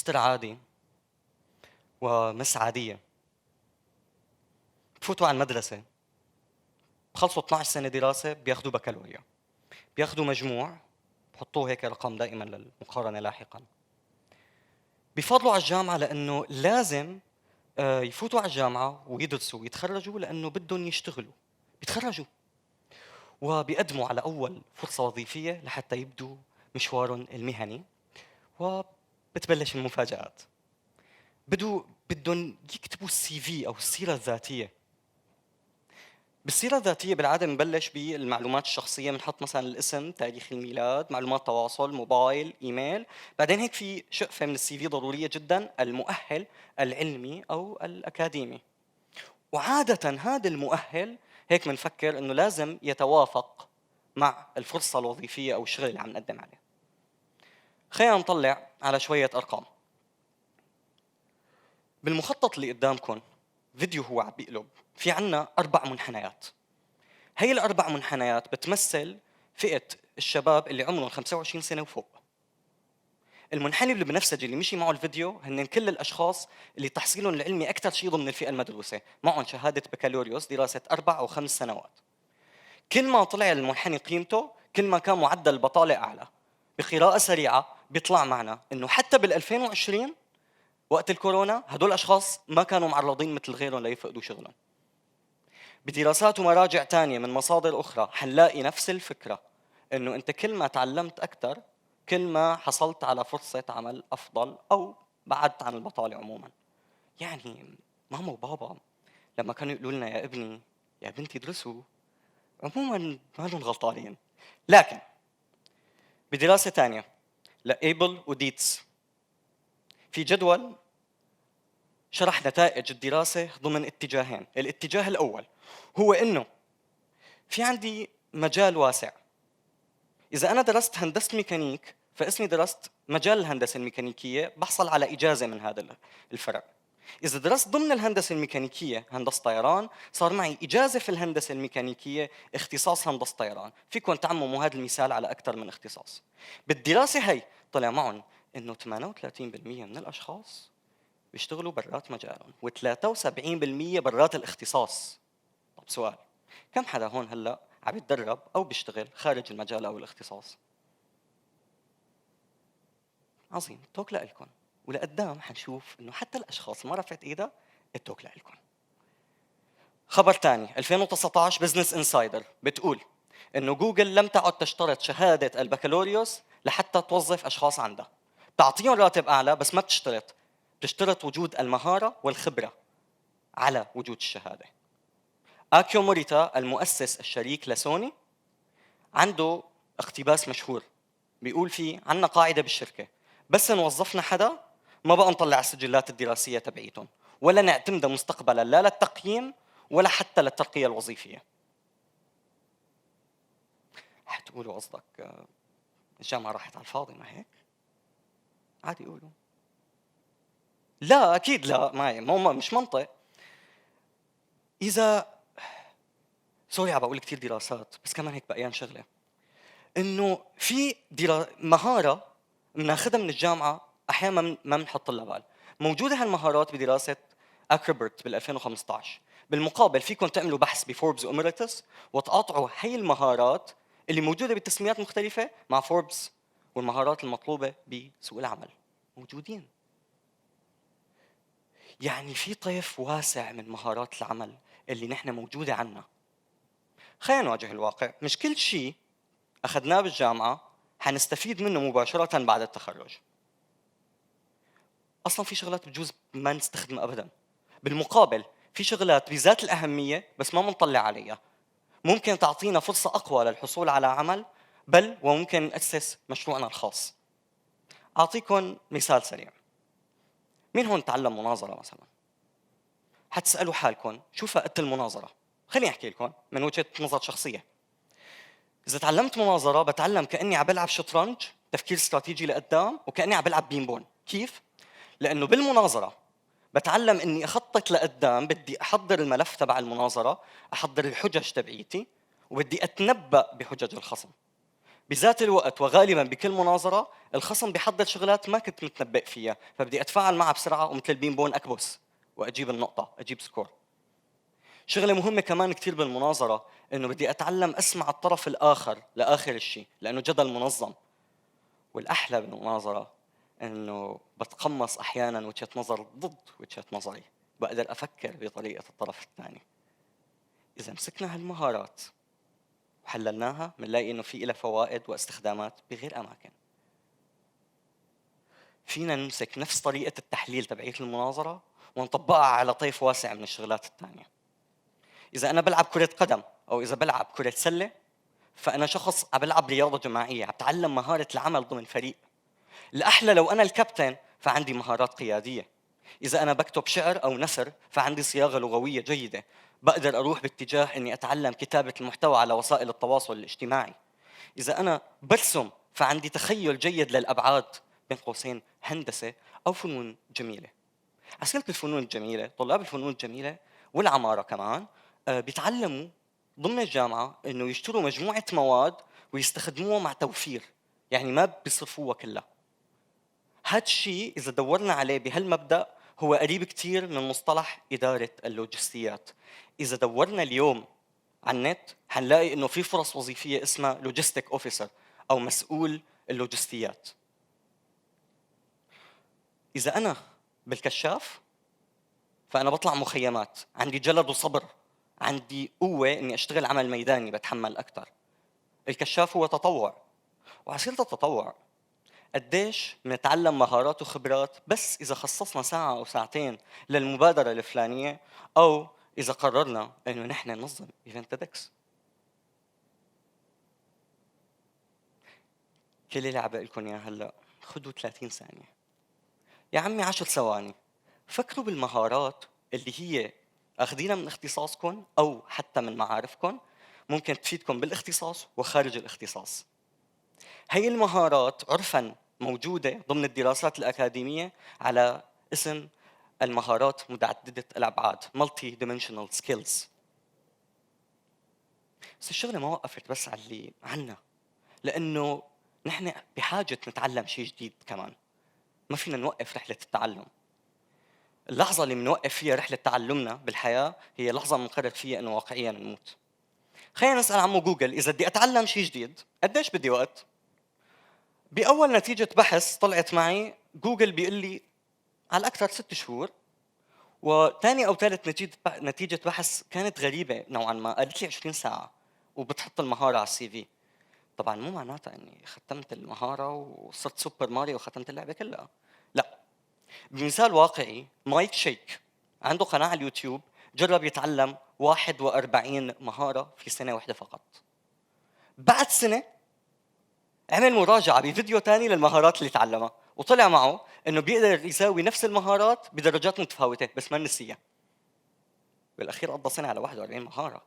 مستر عادي ومس عادية بفوتوا على المدرسة، بخلصوا 12 سنة دراسة، بياخدوا بكالوريا، بياخدوا مجموع، بحطوه هيك رقم دائما للمقارنة لاحقا. بيفضلوا على الجامعة لأنه لازم يفوتوا على الجامعة ويدرسوا ويتخرجوا لأنه بدهم يشتغلوا، بيتخرجوا وبيقدموا على أول فرصة وظيفية لحتى يبدوا مشوارهم المهني. وبتبلش المفاجآت. بدهم يكتبوا السي في أو السيرة الذاتية. بالسيرة الذاتية بالعادة بنبلش بالمعلومات الشخصية، بنحط مثلا الاسم، تاريخ الميلاد، معلومات تواصل، موبايل، ايميل. بعدين هيك في شقفة من السي في ضرورية جدا، المؤهل العلمي أو الأكاديمي. وعادة هذا المؤهل هيك بنفكر إنه لازم يتوافق مع الفرصة الوظيفية أو الشغل اللي عم نقدم عليه. خلينا نطلع على شوية أرقام. بالمخطط اللي قدامكم فيديو هو عم بيقلب، في عنا 4 منحنيات. هي الأربع منحنيات بتمثل فئة الشباب اللي عمرهم 25 سنة وفوق. المنحنى اللي بنفسجي اللي مشي معه الفيديو هن كل الأشخاص اللي تحصيلهم العلمي أكثر شيء ضمن الفئة المدروسة، معهم شهادة بكالوريوس دراسة 4 أو 5 سنوات. كل ما طلع المنحنى قيمته كل ما كان معدل البطالة أعلى. بقراءة سريعة بيطلع معنا إنه حتى بال2020 وقت الكورونا هدول الأشخاص ما كانوا معرضين مثل غيرهم ليفقدوا شغلهم. بدراسات ومراجع تانية من مصادر أخرى حنلاقي نفس الفكرة، إنه أنت كل ما تعلمت أكثر كل ما حصلت على فرصة عمل أفضل أو بعدت عن البطالة عموما. يعني ماما وبابا لما كانوا يقولوا لنا يا ابني يا بنتي ادرسوا، عموما ما لهم غلطانين. لكن بدراسة تانية لإيبل وديتس في جدول شرح نتائج الدراسة ضمن اتجاهين. الاتجاه الأول هو إنه في عندي مجال واسع. إذا أنا درست هندسة ميكانيك فاسمي درست مجال الهندسة الميكانيكية، بحصل على إجازة من هذا الفرع. إذا درست ضمن الهندسة الميكانيكية هندسة طيران، صار معي إجازة في الهندسة الميكانيكية اختصاص هندسة طيران. فيكم تعمموا هذا المثال على أكثر من اختصاص. بالدراسة هي طلع معهم إنه 38% من الأشخاص بيشتغلوا برات مجالهم و73% برات الاختصاص. طب سؤال، كم حدا هون هلأ عم يتدرب أو بيشتغل خارج المجال أو الاختصاص؟ عظيم، التوك لكم. ولقدام حنشوف إنه حتى الأشخاص ما رفعت إيدها التوك لكم. خبر ثاني 2019 بزنس انسايدر بتقول إنه جوجل لم تعد تشترط شهادة البكالوريوس لحتى توظف أشخاص عندها. تعطيهم راتب أعلى بس ما بتشترط وجود المهارة والخبرة على وجود الشهادة. آكيو موريتا المؤسس الشريك لسوني عنده اقتباس مشهور بيقول فيه عنا قاعدة بالشركة، بس نوظفنا حدا ما بقى نطلع السجلات الدراسية تبعيتهم ولا نعتمدها مستقبلا لا للتقييم ولا حتى للترقية الوظيفية. حتقولوا قصدك الجامعة راحت على الفاضي، ما هيك؟ عادي يقولوا. لا أكيد لا، ما مش منطق. إذا سوري عم بقول كثير دراسات بس كمان هيك بقيان شغلة، إنه في مهارة بناخذها من الجامعة أحيانا ما بنحط لها بال. موجودة هالمهارات بدراسة أكربرت بال 2015. بالمقابل فيكم تعملوا بحث بفوربس وإميريتس وتقاطعوا هي المهارات اللي موجودة بتسميات مختلفة مع فوربس والمهارات المطلوبة بسوق العمل موجودين. يعني في طيف واسع من مهارات العمل اللي نحن موجودة عنا. خلينا نواجه الواقع، مش كل شيء أخذناه بالجامعة حنستفيد منه مباشرة بعد التخرج. أصلاً في شغلات بجوز ما نستخدمها أبداً. بالمقابل في شغلات بذات الأهمية بس ما منطلع عليها، ممكن تعطينا فرصة أقوى للحصول على عمل، بل وممكن نأسس مشروعنا الخاص. أعطيكم مثال سريع. مين هون تعلم مناظرة مثلاً؟ حتسألوا حالكم شو فائدة المناظرة؟ خليني أحكي لكم من وجهة نظر شخصية. إذا تعلمت مناظرة بتعلم كأني عم بلعب شطرنج، تفكير استراتيجي لقدام، وكأني عم بلعب بينبون. كيف؟ لأنه بالمناظرة بتعلم إني أخطط لقدام، بدي أحضر الملف تبع المناظرة، أحضر الحجج تبعيتي، وبدي أتنبأ بحجج الخصم. بذات الوقت وغالبا بكل مناظره الخصم بيحضر شغلات ما كنت متنبئ فيها، فبدي اتفاعل معها بسرعه ومثل البينبون اكبس واجيب النقطه، اجيب سكور. شغله مهمه كمان كثير بالمناظره انه بدي اتعلم اسمع الطرف الاخر لاخر الشيء، لانه جدل منظم. والاحلى بالمناظره انه بتقمص احيانا وجهه نظر ضد وجهه نظري، بقدر افكر بطريقه الطرف الثاني. اذا مسكنا هالمهارات وحللناها بنلاقي انه في لها فوائد واستخدامات بغير اماكن. فينا نمسك نفس طريقه التحليل تبعيه المناظره ونطبقها على طيف واسع من الشغلات الثانيه. اذا انا بلعب كره قدم او اذا بلعب كره سله، فانا شخص عم بلعب رياضه جماعيه، عم بتعلم مهاره العمل ضمن فريق. الاحلى لو انا الكابتن فعندي مهارات قياديه. اذا انا بكتب شعر او نثر فعندي صياغه لغويه جيده، بقدر اروح باتجاه اني اتعلم كتابه المحتوى على وسائل التواصل الاجتماعي. اذا انا برسم فعندي تخيل جيد للابعاد، بين قوسين هندسه او فنون جميله. اسئله الفنون الجميله، طلاب الفنون الجميله والعماره كمان بيتعلموا ضمن الجامعه انه يشتروا مجموعه مواد ويستخدموها مع توفير، يعني ما بيصرفوها كلها. هذا الشيء اذا دورنا عليه بهالمبدا هو قريب كثير من مصطلح اداره اللوجستيات. اذا دورنا اليوم على النت حنلاقي انه في فرص وظيفيه اسمها لوجيستيك اوفيسر او مسؤول اللوجستيات. اذا انا بالكشاف فانا بطلع مخيمات، عندي جلد وصبر، عندي قوه اني اشتغل عمل ميداني بتحمل اكثر. الكشاف هو تطوع، وعسيره التطوع قديش بنتعلم مهارات وخبرات بس اذا خصصنا ساعه او ساعتين للمبادره الفلانيه، او اذا قررنا انه نحن ننظم ايفنت تيدكس. كل اللي عم بقول لكم اياه هلا خذوا 30 ثانيه، يا عمي 10 ثواني، فكروا بالمهارات اللي هي اخذينها من اختصاصكم او حتى من معارفكم، ممكن تفيدكم بالاختصاص وخارج الاختصاص. هي المهارات عرفاً موجودة ضمن الدراسات الأكاديمية على اسم المهارات متعددة الأبعاد multi dimensional skills. بس الشغلة ما وقفت بس على اللي عنا، لأنه نحن بحاجة نتعلم شيء جديد كمان. ما فينا نوقف رحلة التعلم. اللحظة اللي بنوقف فيها رحلة تعلمنا بالحياة هي لحظة بنقرر فيها إنه واقعياً نموت. خلينا نسأل عمو جوجل، إذا بدي أتعلم شيء جديد قديش بدي وقت؟ بأول نتيجة بحث طلعت معي جوجل بيقول لي على الأكثر 6 شهور، وثاني أو ثالث نتيجة بحث كانت غريبة نوعاً ما، قالت لي 20 ساعة وبتحط المهارة على السي في. طبعاً مو معناتها إني ختمت المهارة وصرت سوبر ماريو وختمت اللعبة كلها، لا. بمثال واقعي، مايك شيك عنده قناة على اليوتيوب جرب يتعلم 41 مهارة في سنة واحدة فقط. بعد سنة عمل مراجعة بفيديو تاني للمهارات اللي تعلمها، وطلع معه انه بيقدر يساوي نفس المهارات بدرجات متفاوتة بس ما نسيها. بالاخير قضى سنة على 41 مهارة.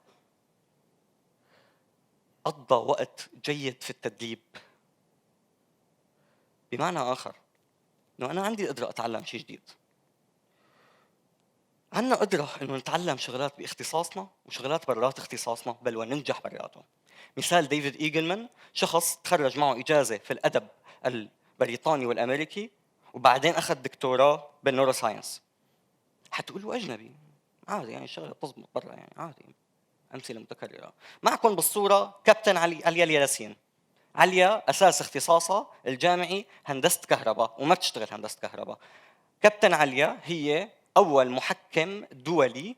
قضى وقت جيد في التدريب. بمعنى اخر انه انا عندي قدرة اتعلم شيء جديد. عندنا قدرة انه نتعلم شغلات باختصاصنا وشغلات برات اختصاصنا، بل وننجح براتهم. مثال ديفيد إيجلمان، شخص تخرج معه إجازة في الأدب البريطاني والأمريكي وبعدين أخذ دكتوراه بالنوروساينس. حتقولوا أجنبي، عادي يعني الشغلة بتزبط برا يعني عادي، أمثلة متكررة. معكم بالصورة كابتن عليا الياسين. عليا أساس اختصاصها الجامعي هندسة كهرباء وما بتشتغل هندسة كهرباء. كابتن عليا هي أول محكم دولي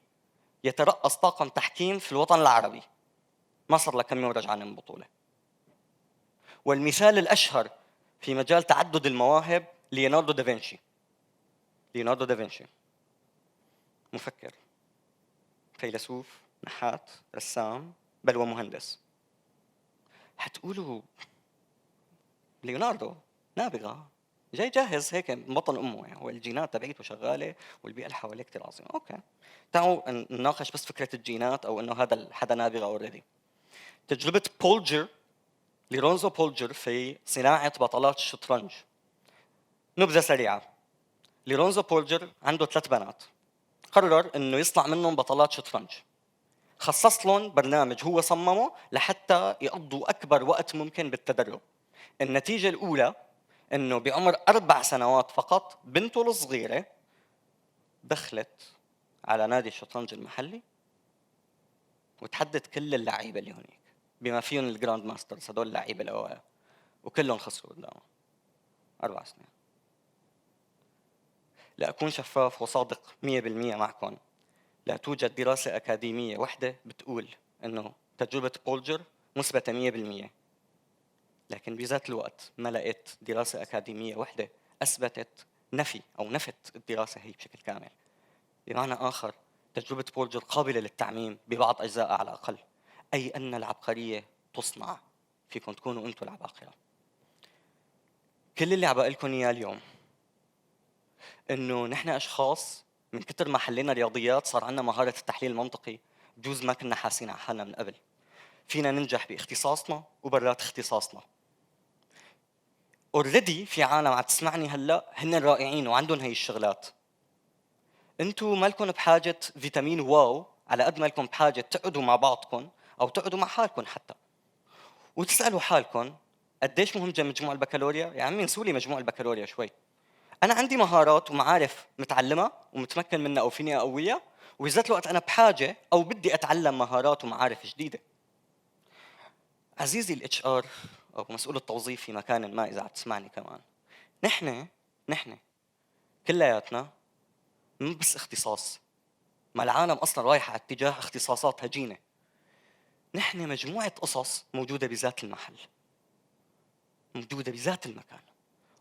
يترأس طاقم تحكيم في الوطن العربي، ما صار لها كم يوم رجعنا من بطولة. والمثال الأشهر في مجال تعدد المواهب ليوناردو دافنشي. ليوناردو دافنشي مفكر، فيلسوف، نحات، رسام، بل ومهندس. حتقولوا ليوناردو نابغة، جاي جاهز هيك من بطن امه يعني، والجينات تبعيته شغاله والبيئه اللي حواليه كثير عظيمه. اوكي، تعالوا نناقش بس فكره الجينات او انه هذا حدا نابغه اوريدي. تجربه بولجر، لورونزو بولجر في صناعه بطلات الشطرنج. نبذه سريعه، لورونزو بولجر عنده 3 بنات، قرر انه يصنع منهم بطلات شطرنج. خصص لهم برنامج هو صممه لحتى يقضوا أكبر وقت ممكن بالتدرب. النتيجة الأولى إنه بعمر 4 سنوات فقط بنته الصغيرة دخلت على نادي الشطرنج المحلي وتحدت كل اللعيبة اللي هناك بما فيهم الجراند ماسترز، هدول اللعيبة الأوائل، وكلهم خسروا قدامه. 4 سنين. لأكون شفاف وصادق 100% معكم، لا توجد دراسة أكاديمية واحدة بتقول إنه تجربة بولجر مثبتة 100%، لكن بذات الوقت ما لقيت دراسة أكاديمية واحدة أثبتت نفي أو نفت الدراسة هي بشكل كامل. بمعنى آخر، تجربة بولجر قابلة للتعميم ببعض أجزائها على الأقل، أي أن العبقرية تصنع، فيكم تكونوا أنتم العباقرة. كل اللي عم بقول لكم إياه اليوم إنه نحن أشخاص من كتر ما حلينا رياضيات صار عندنا مهارة التحليل المنطقي بجوز ما كنا حاسين على حالنا من قبل. فينا ننجح باختصاصنا وبرات اختصاصنا. اوريدي في عالم عم تسمعني هلا هن رائعين وعندهم هي الشغلات. انتم ما لكم بحاجه فيتامين واو على قد ما لكم بحاجه تقعدوا مع بعضكم او تقعدوا مع حالكم حتى وتسالوا حالكم قديش مهم مجموع البكالوريا. يا عمي انسوا لي مجموع البكالوريا شوي، انا عندي مهارات ومعارف متعلمها ومتمكن منها او فيني اقويها، وبذات الوقت انا بحاجه او بدي اتعلم مهارات ومعارف جديده. عزيزي الاتش ار او مسؤول التوظيف في مكان ما اذا عم تسمعني كمان، نحن كلياتنا مو بس اختصاص، ما العالم اصلا رايحه على اتجاه اختصاصات هجينه. نحن مجموعه قصص موجوده بذات المحل، موجوده بذات المكان،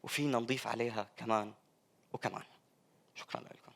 وفينا نضيف عليها كمان وكمان. شكرا لكم.